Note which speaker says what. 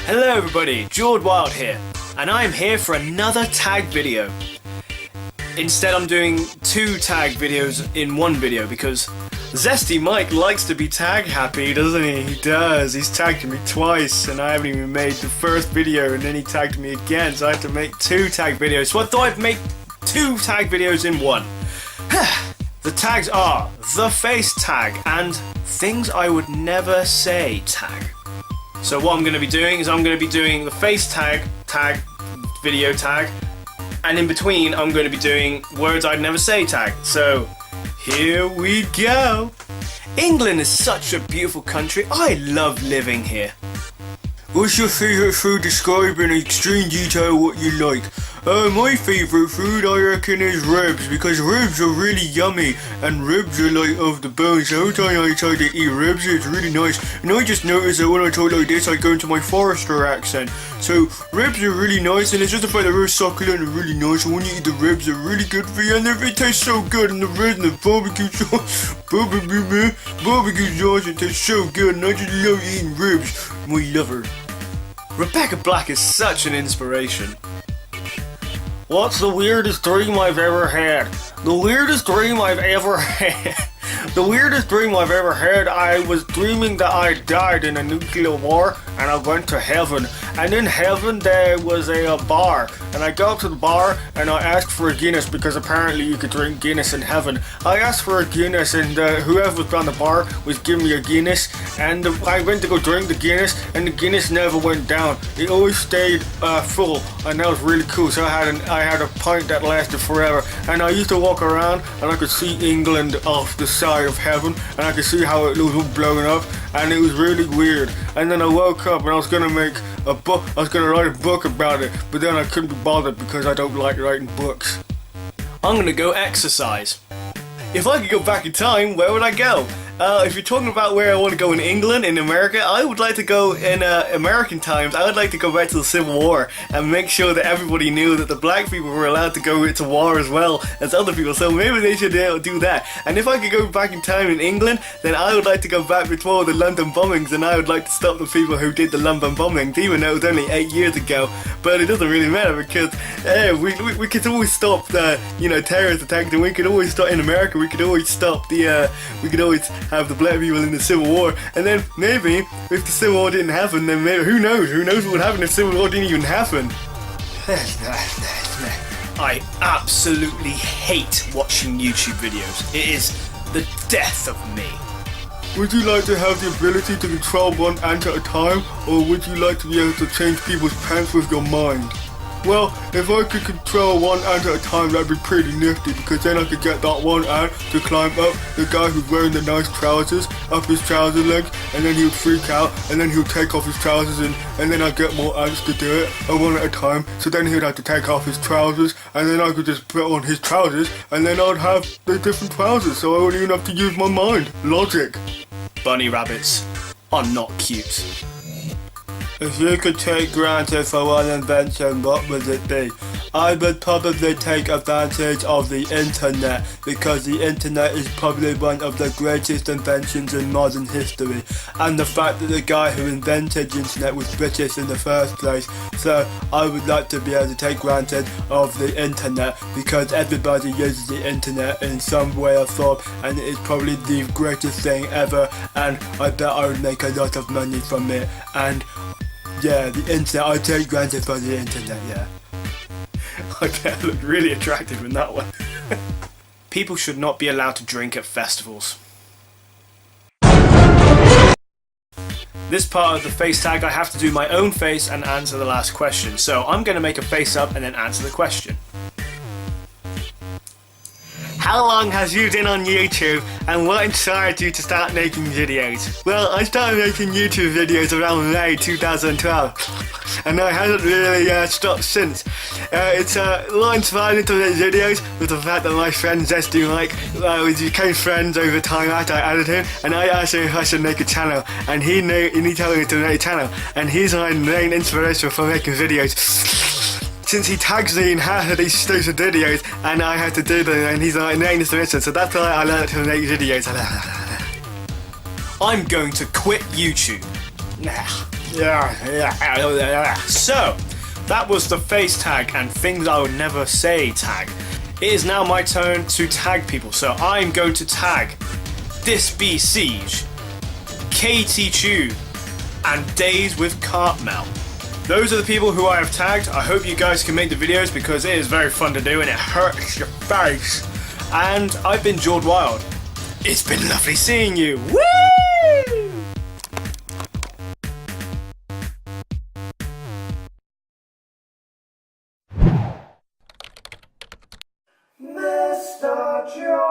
Speaker 1: Hello everybody, Jord here, and I am here for another tag video. Instead I'm doing two tag videos in one video because Zesty Mike likes to be tag happy, doesn't he? He does. He's tagged me twice and I haven't even made the first video and then he tagged me again, so I had to make two tag videos. So I thought I'd make two tag videos in one. The tags are the face tag and things I would never say tag. So what I'm going to be doing is I'm going to be doing the face tag, video tag, and in between I'm going to be doing words I'd never say tag. So here we go. England is such a beautiful country. I love living here. What's your favourite food? Describe in extreme detail what you like. My favourite food I reckon is ribs, because ribs are really yummy and ribs are like of the bone, so every time I try to eat ribs it's really nice. And I just noticed that when I talk like this I go into my Forester accent. So ribs are really nice and it's just the fact that they're succulent and really nice, and when you eat the ribs they're really good for you and they taste so good, and the ribs and the barbecue sauce, barbecue sauce, it tastes so good and I just love eating ribs. My lover. Rebecca Black is such an inspiration. What's the weirdest dream I've ever had? The weirdest dream I've ever had. The weirdest dream I've ever had, I was dreaming that I died in a nuclear war and I went to heaven. And in heaven there was a bar. And I got to the bar and I asked for a Guinness because apparently you could drink Guinness in heaven. I asked for a Guinness and whoever was on the bar was giving me a Guinness. And I went to go drink the Guinness and the Guinness never went down. It always stayed full, and that was really cool. So I had a pint that lasted forever. And I used to walk around and I could see England off the side of heaven, and I could see how it was all blowing up, and it was really weird. And then I woke up and I was gonna make a book. I was gonna write a book about it, but then I couldn't be bothered because I don't like writing books. I'm gonna go exercise. If I could go back in time, where would I go? If you're talking about where I want to go in England, in America, I would like to go in American times. I would like to go back to the Civil War and make sure that everybody knew that the black people were allowed to go to war as well as other people. So maybe they should do that. And if I could go back in time in England, then I would like to go back before the London bombings, and I would like to stop the people who did the London bombings, even though it was only 8 years ago. But it doesn't really matter because we could always stop the terrorist attacks, and we could always stop in America. We could always stop the we could always have the black people in the Civil War, and then maybe if the Civil War didn't happen, then maybe who knows what would happen if the Civil War didn't even happen. I absolutely hate watching YouTube videos. It is the death of me. Would you like to have the ability to control one ant at a time, or would you like to be able to change people's pants with your mind? Well, if I could control one ant at a time, that'd be pretty nifty, because then I could get that one ant to climb up the guy who's wearing the nice trousers, up his trouser legs, and then he would freak out, and then he would take off his trousers, and then I'd get more ants to do it, one at a time, so then he would have to take off his trousers, and then I could just put on his trousers, and then I'd have the different trousers, so I wouldn't even have to use my mind. Logic. Bunny rabbits are not cute. If you could take granted for one invention, what would it be? I would probably take advantage of the internet, because the internet is probably one of the greatest inventions in modern history, and the fact that the guy who invented the internet was British in the first place. So I would like to be able to take granted of the internet, because everybody uses the internet in some way or form, and it is probably the greatest thing ever, and I bet I would make a lot of money from it. And yeah, the internet, I take granted for the internet, yeah. I bet I looked really attractive in that one. People should not be allowed to drink at festivals. This part of the face tag, I have to do my own face and answer the last question. So I'm going to make a face up and then answer the question. How long has you been on YouTube, and what inspired you to start making videos? Well, I started making YouTube videos around May 2012, and I haven't really stopped since. What inspired me to make videos was the fact that my friend Zesty Mike, we became friends over time after I added him, and I asked him if I should make a channel, and he told me to make a channel, and he's my main inspiration for making videos. Since he tags me in half of these stupid videos, and I have to do them, and he's my main inspiration, so that's why I learned to make videos. I'm going to quit YouTube. So, that was the face tag and things I would never say tag. It is now my turn to tag people, so I'm going to tag Disbesiege, Kateytube, and Dayswithcartmell. Those are the people who I have tagged. I hope you guys can make the videos because it is very fun to do and it hurts your face. And I've been Jord Wild. It's been lovely seeing you. Woo! Mr. Jord.